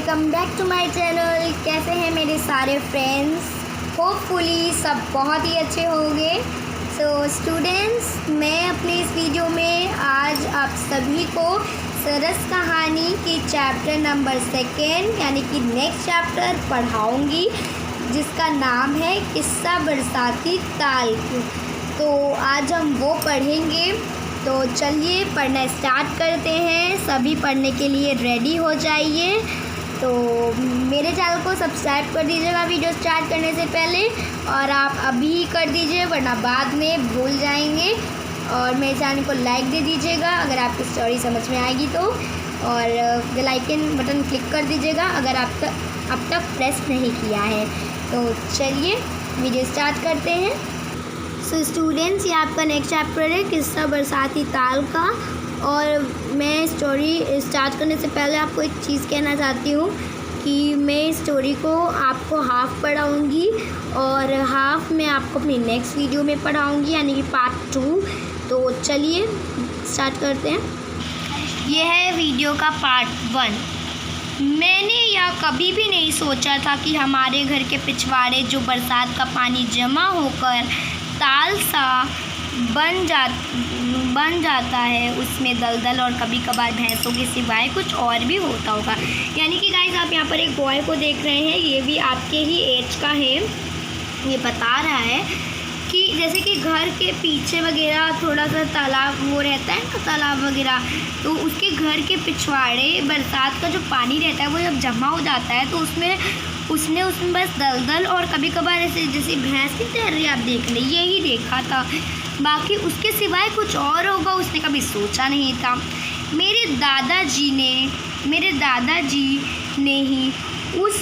Welcome back to my channel. कैसे हैं मेरे सारे फ्रेंड्स? होपफुली सब बहुत ही अच्छे होंगे। सो स्टूडेंट्स, मैं अपने इस वीडियो में आज आप सभी को सरस कहानी की चैप्टर नंबर 2 यानी कि नेक्स्ट चैप्टर पढ़ाऊंगी, जिसका नाम है किस्सा बरसाती ताल की। तो आज हम वो पढ़ेंगे। तो चलिए पढ़ना स्टार्ट करते हैं। सभी पढ़ने के लिए रेडी हो जाइए। तो मेरे चैनल को सब्सक्राइब कर दीजिएगा वीडियो स्टार्ट करने से पहले, और आप अभी कर दीजिए वरना बाद में भूल जाएंगे। और मेरे चैनल को लाइक दे दीजिएगा अगर आपकी स्टोरी समझ में आएगी तो, और बेल आइकन बटन क्लिक कर दीजिएगा अगर अब तक प्रेस नहीं किया है। तो चलिए वीडियो स्टार्ट करते हैं। सो स्टूडेंट्स, ये आपका नेक्स्ट चैप्टर है किस्सा बरसाती ताल का। और मैं स्टोरी स्टार्ट करने से पहले आपको एक चीज़ कहना चाहती हूँ कि मैं स्टोरी को आपको हाफ़ पढ़ाऊँगी और हाफ़ मैं आपको अपनी नेक्स्ट वीडियो में पढ़ाऊँगी, यानी कि पार्ट 2। तो चलिए स्टार्ट करते हैं। यह है वीडियो का पार्ट 1। मैंने यह कभी भी नहीं सोचा था कि हमारे घर के पिछवाड़े जो बरसात का पानी जमा होकर ताल सा बन जाता है, उसमें दलदल और कभी कभार भैंसों के सिवाय कुछ और भी होता होगा। यानी कि गाइस, आप यहाँ पर एक बॉय को देख रहे हैं, ये भी आपके ही एज का है। ये बता रहा है कि जैसे कि घर के पीछे वगैरह थोड़ा सा तालाब वो रहता है ना, तालाब वगैरह, तो उसके घर के पिछवाड़े बरसात का जो पानी रहता है वो जब जमा हो जाता है तो उसने बस दलदल और कभी कभार ऐसे जैसे भैंस की तैर रही, आप देख ले, यही देखा था। बाकी उसके सिवाय कुछ और होगा उसने कभी सोचा नहीं था। मेरे दादाजी ने ही उस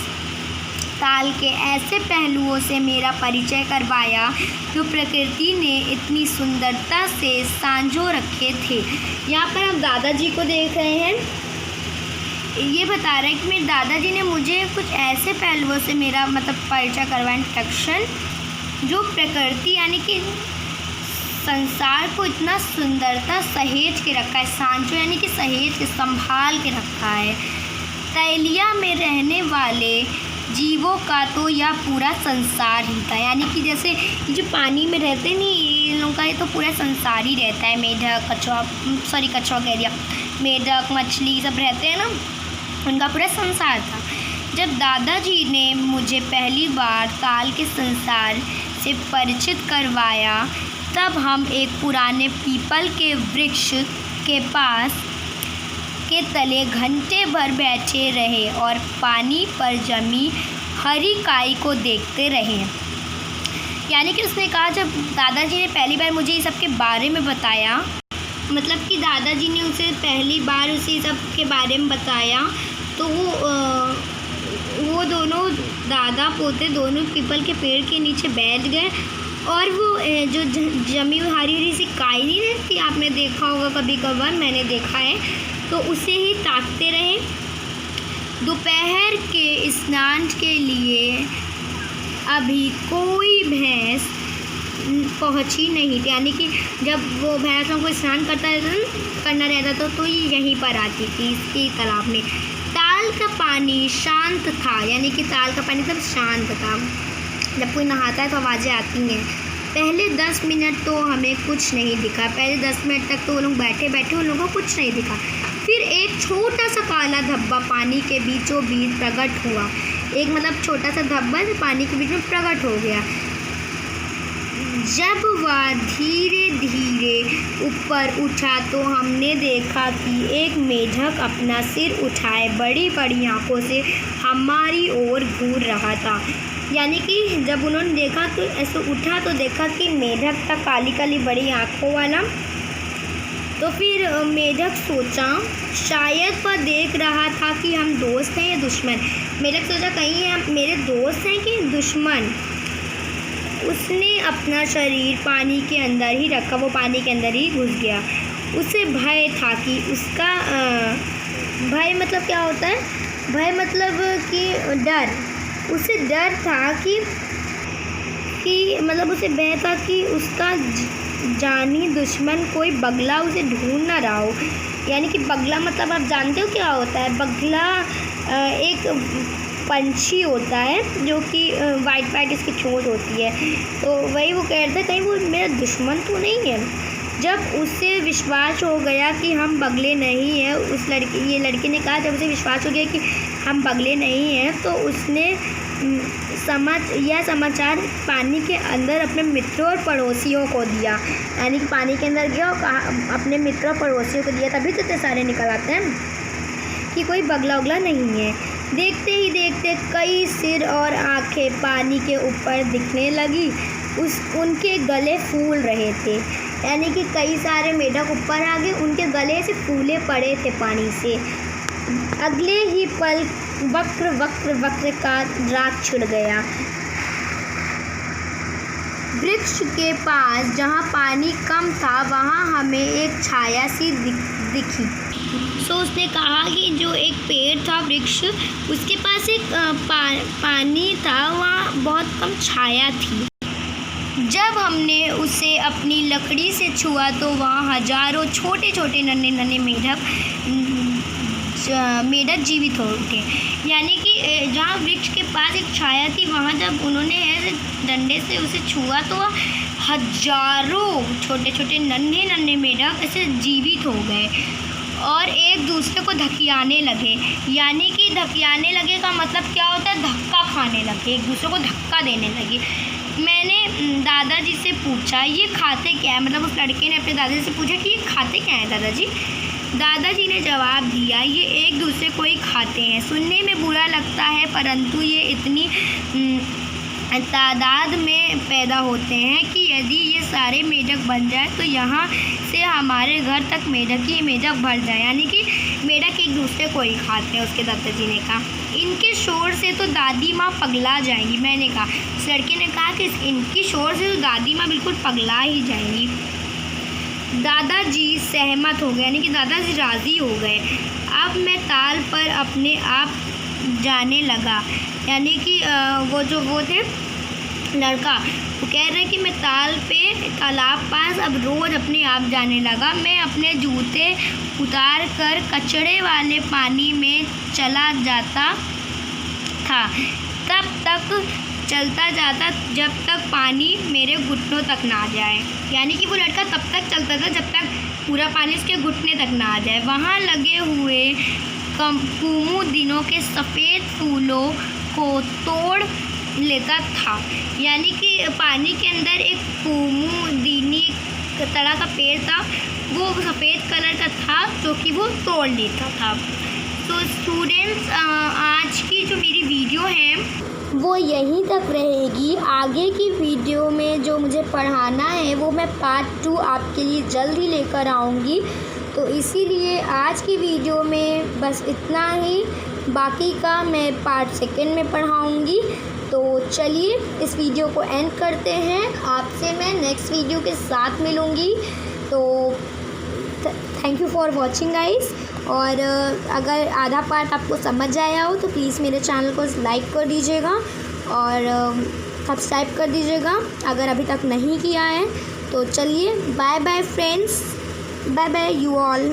ताल के ऐसे पहलुओं से मेरा परिचय करवाया जो प्रकृति ने इतनी सुंदरता से सांजो रखे थे। यहाँ पर हम दादाजी को देख रहे हैं। ये बता रहा है कि मेरे दादाजी ने मुझे कुछ ऐसे पहलुओं से मेरा परिचय करवाया, इंट्रोडक्शन, जो प्रकृति यानी कि संसार को इतना सुंदरता सहेज के रखा है। सांचो यानी कि सहेज के, संभाल के रखा है। तैलिया में रहने वाले जीवों का तो यह पूरा संसार ही था। यानी कि जैसे जो पानी में रहते नहीं, इन लोगों का ये तो पूरा संसार ही रहता है। मेढक, कछुआ कह दिया, मेढक, मछली सब रहते हैं ना, उनका पूरा संसार था। जब दादाजी ने मुझे पहली बार ताल के संसार से परिचित करवाया, तब हम एक पुराने पीपल के वृक्ष के पास के तले घंटे भर बैठे रहे और पानी पर जमी हरी काई को देखते रहे। यानी कि उसने कहा, जब दादाजी ने पहली बार मुझे ये सब के बारे में बताया, मतलब कि दादाजी ने उसे पहली बार उसे सब के बारे में बताया, तो वो दोनों दादा पोते दोनों पीपल के पेड़ के नीचे बैठ गए और वो जो जमी हुई हरी हरी सी काई नहीं रहती, आपने देखा होगा कभी कभार, मैंने देखा है, तो उसे ही ताकते रहे। दोपहर के स्नान के लिए अभी कोई भैंस पहुंची नहीं थी। यानी कि जब वो भैंसों को स्नान करना रहता था तो ये यहीं पर आती थी, इसके तालाब में। ताल का पानी शांत था, यानी कि ताल का पानी सब शांत था। जब कोई नहाता है तो आवाज़ें आती हैं। पहले 10 मिनट तो हमें कुछ नहीं दिखा। पहले 10 मिनट तक तो वो लोग बैठे उन लोगों को कुछ नहीं दिखा। फिर एक छोटा सा काला धब्बा पानी के बीचों बीच प्रकट हुआ। एक छोटा सा धब्बा जो पानी के बीच में प्रकट हो गया। जब वह धीरे धीरे ऊपर उठा तो हमने देखा कि एक मेढक अपना सिर उठाए बड़ी बड़ी आँखों से हमारी ओर घूर रहा था। यानी कि जब उन्होंने देखा तो ऐसे उठा तो देखा कि मेढक था, काली काली बड़ी आँखों वाला। तो फिर मेढक सोचा शायद वह देख रहा था कि हम दोस्त हैं या दुश्मन। मेढक सोचा कहीं हम मेरे दोस्त हैं कि दुश्मन। उसने अपना शरीर पानी के अंदर ही रखा, वो पानी के अंदर ही घुस गया। उसे भय था कि उसका भय मतलब क्या होता है? भय मतलब कि डर। उसे डर था कि उसे भय था कि उसका जानी दुश्मन कोई बगला उसे ढूंढ ना रहा हो। यानी कि बगला मतलब आप जानते हो क्या होता है? बगला एक पंछी होता है जो कि वाइट इसकी चोंच होती है। तो वही वो कह रहे थे कहीं वो मेरा दुश्मन तो नहीं है। जब उसे विश्वास हो गया कि हम बगले नहीं हैं, ये लड़की ने कहा, जब उसे विश्वास हो गया कि हम बगले नहीं हैं तो उसने यह समाचार पानी के अंदर अपने मित्रों और पड़ोसियों को दिया। यानी कि पानी के अंदर गया और कहा अपने मित्रों और पड़ोसियों को दिया, तभी तो इतने सारे निकल आते हैं कि कोई बगला उगला नहीं है। देखते ही देखते कई सिर और आंखें पानी के ऊपर दिखने लगी। उनके गले फूल रहे थे, यानी कि कई सारे मेढक ऊपर आ गए, उनके गले से फूले पड़े थे पानी से। अगले ही पल वक्र का रात छिड़ गया। वृक्ष के पास जहाँ पानी कम था वहाँ हमें एक छाया सी दिखी। तो उसने कहा कि जो एक पेड़ था, वृक्ष, उसके पास एक पानी था, वहाँ बहुत कम छाया थी। जब हमने उसे अपनी लकड़ी से छुआ तो वहाँ हजारों छोटे छोटे नन्हे मेढक जीवित हो उठे। यानी कि जहाँ वृक्ष के पास एक छाया थी वहाँ जब उन्होंने ऐसे डंडे से उसे छुआ तो हजारों छोटे छोटे नन्हे मेढक ऐसे जीवित हो गए और एक दूसरे को धकियाने लगे। यानी कि धकियाने लगे का मतलब क्या होता है? धक्का खाने लगे, एक दूसरे को धक्का देने लगे। मैंने दादाजी से पूछा ये खाते क्या है? मतलब उस लड़के ने अपने दादाजी से पूछा कि ये खाते क्या है दादाजी? दादाजी ने जवाब दिया ये एक दूसरे को ही खाते हैं। सुनने में बुरा लगता है परंतु ये इतनी तादाद में पैदा होते हैं कि यदि ये सारे मेढक बन जाए तो यहाँ से हमारे घर तक मेढक ही मेढक भर जाए। यानी कि मेढक एक दूसरे को ही खाते हैं, उसके दादाजी ने कहा। इनके शोर से तो दादी माँ पगला जाएंगी। मैंने कहा, उस लड़के ने कहा कि इनकी शोर से तो दादी माँ बिल्कुल पगला ही जाएंगी। दादाजी सहमत हो गए, यानी कि दादाजी राज़ी हो गए। अब मैं ताल पर अपने आप जाने लगा। यानी कि वो थे लड़का, वो कह रहे हैं कि मैं तालाब पास अब रोज़ अपने आप जाने लगा। मैं अपने जूते उतार कर कचड़े वाले पानी में चला जाता था, तब तक चलता जाता जब तक पानी मेरे घुटनों तक ना आ जाए। यानी कि वो लड़का तब तक चलता था जब तक पूरा पानी उसके घुटने तक ना आ जाए। वहाँ लगे हुए कुमुदिनों के सफ़ेद फूलों को तोड़ लेता था। यानी कि पानी के अंदर एक कुमुदिनी तरह का पेड़ था, वो सफ़ेद कलर का था जो कि वो तोड़ लेता था। तो स्टूडेंट्स, आज की जो मेरी वीडियो है वो यहीं तक रहेगी। आगे की वीडियो में जो मुझे पढ़ाना है वो मैं पार्ट 2 आपके लिए जल्द ही लेकर आऊँगी। तो इसीलिए आज की वीडियो में बस इतना ही, बाकी का मैं पार्ट 2 में पढ़ाऊँगी। तो चलिए इस वीडियो को एंड करते हैं। आपसे मैं नेक्स्ट वीडियो के साथ मिलूँगी। तो thank you for watching guys. और अगर आधा पार्ट आपको समझ आया हो तो प्लीज़ मेरे चैनल को लाइक कर दीजिएगा और सब्सक्राइब कर दीजिएगा अगर अभी तक नहीं किया है। तो चलिए, bye bye friends, bye bye you all.